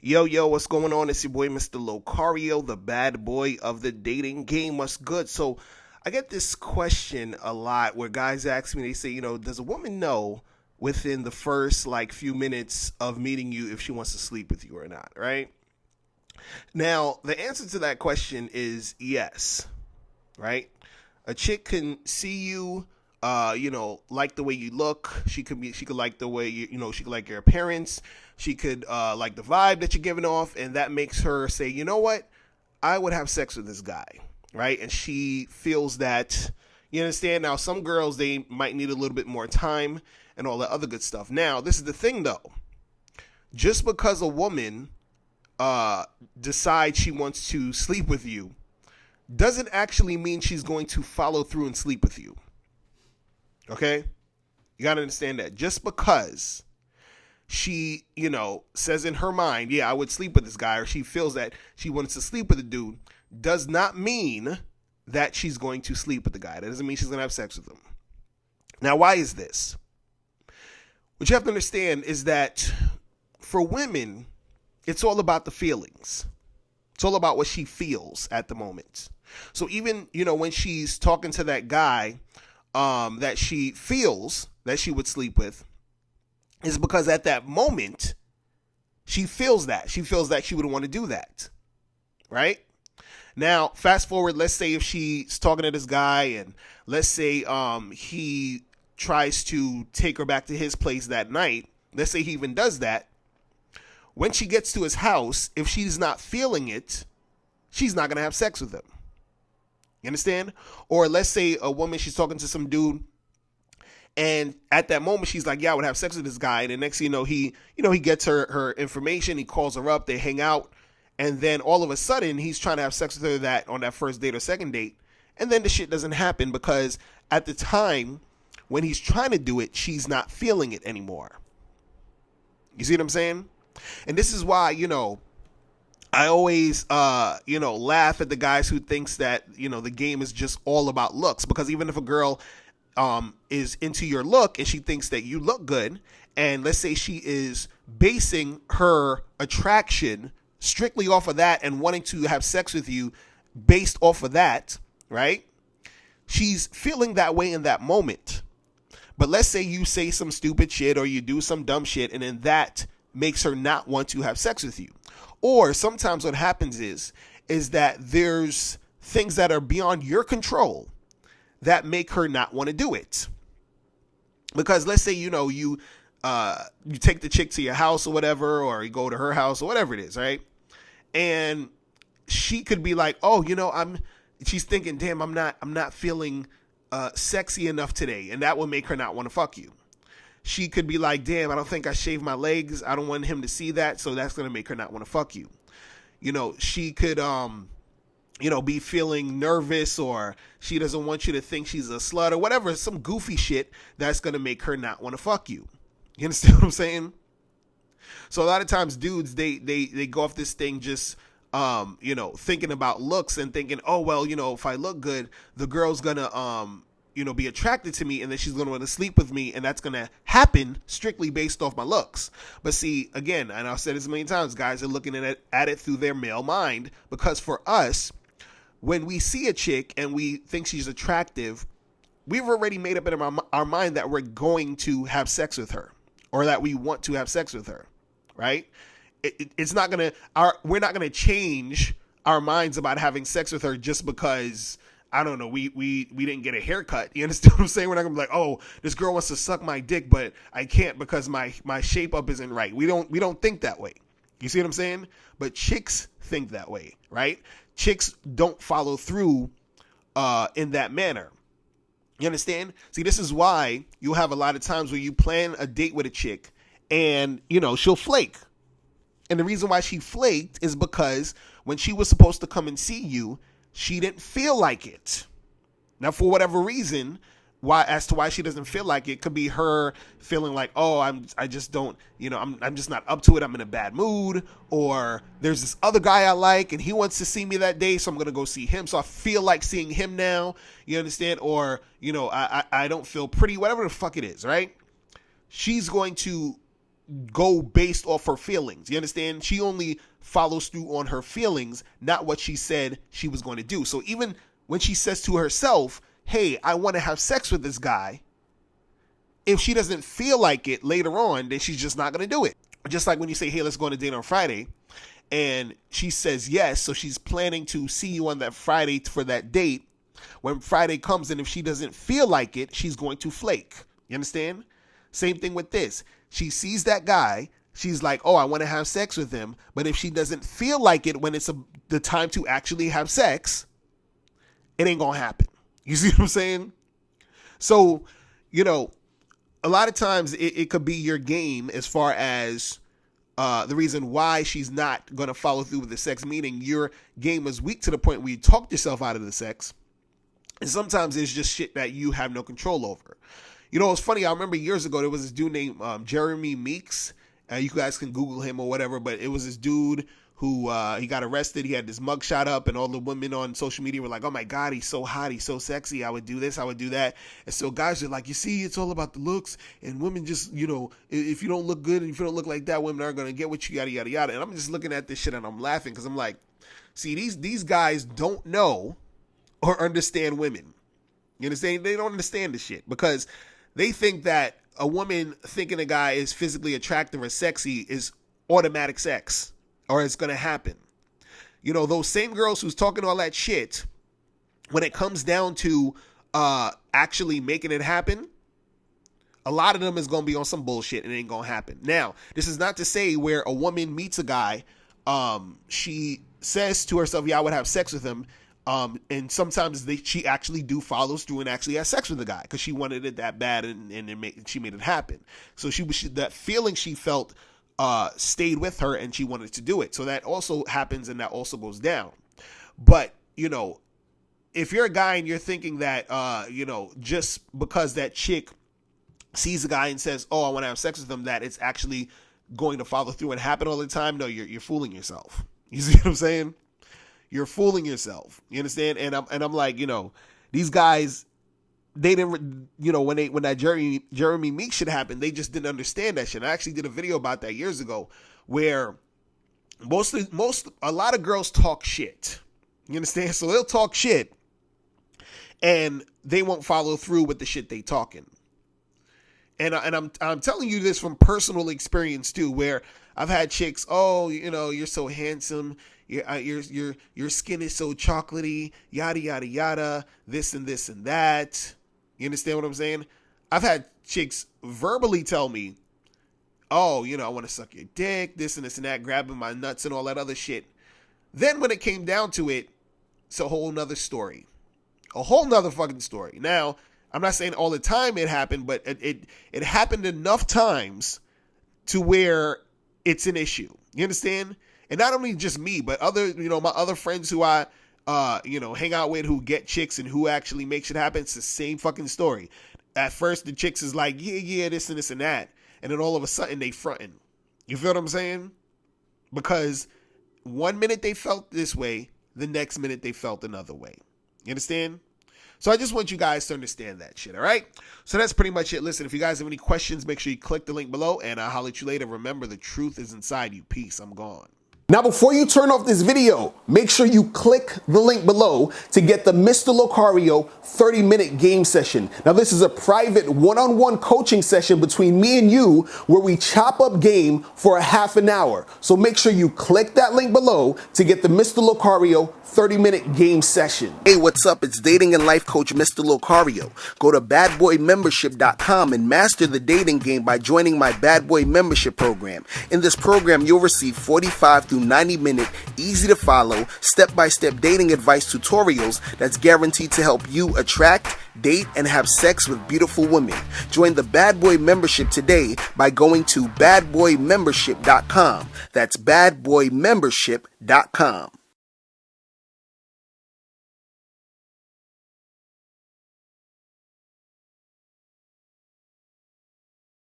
Yo, yo, what's going on? It's your boy, Mr. Locario, the bad boy of the dating game. What's good? So, I get this question a lot where guys ask me, they say, does a woman know within the first few minutes of meeting you if she wants to sleep with you or not, right? Now, the answer to that question is yes, right? A chick can see you, like the way you look. She could like the way she could like your appearance. She could like the vibe that you're giving off, and that makes her say, you know what, I would have sex with this guy, right? And she feels that. You understand? Now, some girls, they might need a little bit more time and all that other good stuff. Now, this is the thing though. Just because a woman decides she wants to sleep with you doesn't actually mean she's going to follow through and sleep with you. Okay? You got to understand that. Just because she, says in her mind, yeah, I would sleep with this guy, or she feels that she wants to sleep with a dude, does not mean that she's going to sleep with the guy. That doesn't mean she's going to have sex with him. Now, why is this? What you have to understand is that for women, it's all about the feelings. It's all about what she feels at the moment. So even, when she's talking to that guy that she feels that she would sleep with, is because at that moment, she feels that. She feels that she would want to do that. Right? Now, fast forward, let's say if she's talking to this guy and let's say he tries to take her back to his place that night. Let's say he even does that. When she gets to his house, if she's not feeling it, she's not going to have sex with him. You understand? Or let's say a woman, she's talking to some dude, and at that moment, she's like, yeah, I would have sex with this guy. And the next thing he gets her information, he calls her up, they hang out, and then all of a sudden, he's trying to have sex with her on that first date or second date, and then the shit doesn't happen because at the time, when he's trying to do it, she's not feeling it anymore. You see what I'm saying? And this is why, I always, laugh at the guys who thinks that, the game is just all about looks. Because even if a girl is into your look and she thinks that you look good, and let's say she is basing her attraction strictly off of that and wanting to have sex with you based off of that, right? She's feeling that way in that moment. But let's say you say some stupid shit or you do some dumb shit, and then that makes her not want to have sex with you. Or sometimes what happens is that there's things that are beyond your control that make her not want to do it. Because let's say, you take the chick to your house or whatever, or you go to her house or whatever it is, right? And she could be like, oh, she's thinking, damn, I'm not feeling sexy enough today. And that would make her not want to fuck you. She could be like, damn, I don't think I shaved my legs. I don't want him to see that. So that's going to make her not want to fuck you. She could, be feeling nervous, or she doesn't want you to think she's a slut or whatever. Some goofy shit that's going to make her not want to fuck you. You understand what I'm saying? So a lot of times dudes, they go off this thing just, thinking about looks and thinking, oh, well, if I look good, the girl's going to, be attracted to me, and then she's going to want to sleep with me, and that's going to happen strictly based off my looks. But see, again, and I've said this a million times, guys are looking at it through their male mind, because for us, when we see a chick and we think she's attractive, we've already made up in our mind that we're going to have sex with her, or that we want to have sex with her, right? It's not going to, we're not going to change our minds about having sex with her just because, I don't know, we didn't get a haircut. You understand what I'm saying? We're not gonna be like, oh, this girl wants to suck my dick, but I can't because my shape up isn't right. We don't think that way. You see what I'm saying? But chicks think that way, right? Chicks don't follow through in that manner. You understand? See, this is why you'll have a lot of times where you plan a date with a chick and, she'll flake. And the reason why she flaked is because when she was supposed to come and see you, she didn't feel like it. Now, for whatever reason, as to why she doesn't feel like it could be her feeling like, oh, I just don't, I'm just not up to it. I'm in a bad mood, or there's this other guy I like and he wants to see me that day, so I'm going to go see him. So I feel like seeing him now, you understand? Or, I don't feel pretty, whatever the fuck it is, right? She's going to go based off her feelings. You understand? She only follows through on her feelings, not what she said she was going to do. So even when she says to herself, hey, I want to have sex with this guy, if she doesn't feel like it later on, then she's just not going to do it. Just like when you say, hey, let's go on a date on Friday, and she says yes, so she's planning to see you on that Friday for that date. When Friday comes, and if she doesn't feel like it, she's going to flake. You understand? Same thing with this. She sees that guy. She's like, oh, I want to have sex with him. But if she doesn't feel like it when it's the time to actually have sex, it ain't going to happen. You see what I'm saying? So, you know, a lot of times it could be your game as far as the reason why she's not going to follow through with the sex, meaning your game is weak to the point where you talked yourself out of the sex. And sometimes it's just shit that you have no control over. You know, it's funny. I remember years ago, there was this dude named Jeremy Meeks. You guys can Google him or whatever, but it was this dude who he got arrested. He had this mugshot up, and all the women on social media were like, oh my God, he's so hot. He's so sexy. I would do this. I would do that. And so guys are like, you see, it's all about the looks, and women just, you know, if you don't look good and if you don't look like that, women aren't going to get with you, yada, yada, yada. And I'm just looking at this shit and I'm laughing because I'm like, see, these guys don't know or understand women. You understand? They don't understand this shit because they think that a woman thinking a guy is physically attractive or sexy is automatic sex or it's going to happen. You know, those same girls who's talking all that shit, when it comes down to actually making it happen, a lot of them is going to be on some bullshit and it ain't going to happen. Now, this is not to say where a woman meets a guy, she says to herself, yeah, I would have sex with him. And sometimes she actually follows through and actually has sex with the guy because she wanted it that bad and she made it happen. So that feeling she felt stayed with her and she wanted to do it. So that also happens and that also goes down. But, you know, if you're a guy and you're thinking that, you know, just because that chick sees a guy and says, oh, I want to have sex with him, that it's actually going to follow through and happen all the time. No, you're fooling yourself. You see what I'm saying? You're fooling yourself. You understand? And I'm like, you know, these guys, they didn't, you know, when that Jeremy Meeks shit happened, they just didn't understand that shit. I actually did a video about that years ago where a lot of girls talk shit. You understand? So they'll talk shit and they won't follow through with the shit they talking. And I'm telling you this from personal experience too, where I've had chicks, oh, you know, you're so handsome. Your skin is so chocolatey, yada, yada, yada, this and this and that. You understand what I'm saying? I've had chicks verbally tell me, oh, you know, I want to suck your dick, this and this and that, grabbing my nuts and all that other shit. Then when it came down to it, it's a whole nother story. A whole nother fucking story. Now, I'm not saying all the time it happened, but it happened enough times to where it's an issue. You understand? And not only just me, but other, you know, my other friends who I, you know, hang out with who get chicks and who actually makes it happen. It's the same fucking story. At first, the chicks is like, yeah, this and this and that. And then all of a sudden they fronting. You feel what I'm saying? Because one minute they felt this way, the next minute they felt another way. You understand? So I just want you guys to understand that shit, all right? So that's pretty much it. Listen, if you guys have any questions, make sure you click the link below, and I'll holler at you later. Remember, the truth is inside you. Peace. I'm gone. Now, before you turn off this video, make sure you click the link below to get the Mr. Locario 30-minute game session. Now, this is a private one-on-one coaching session between me and you where we chop up game for a half an hour. So make sure you click that link below to get the Mr. Locario 30-minute game session. Hey, what's up? It's dating and life coach Mr. Locario. Go to badboymembership.com and master the dating game by joining my Bad Boy membership program. In this program, you'll receive 45 to 90-minute, easy-to-follow, step-by-step dating advice tutorials that's guaranteed to help you attract, date, and have sex with beautiful women. Join the Bad Boy membership today by going to badboymembership.com. That's badboymembership.com.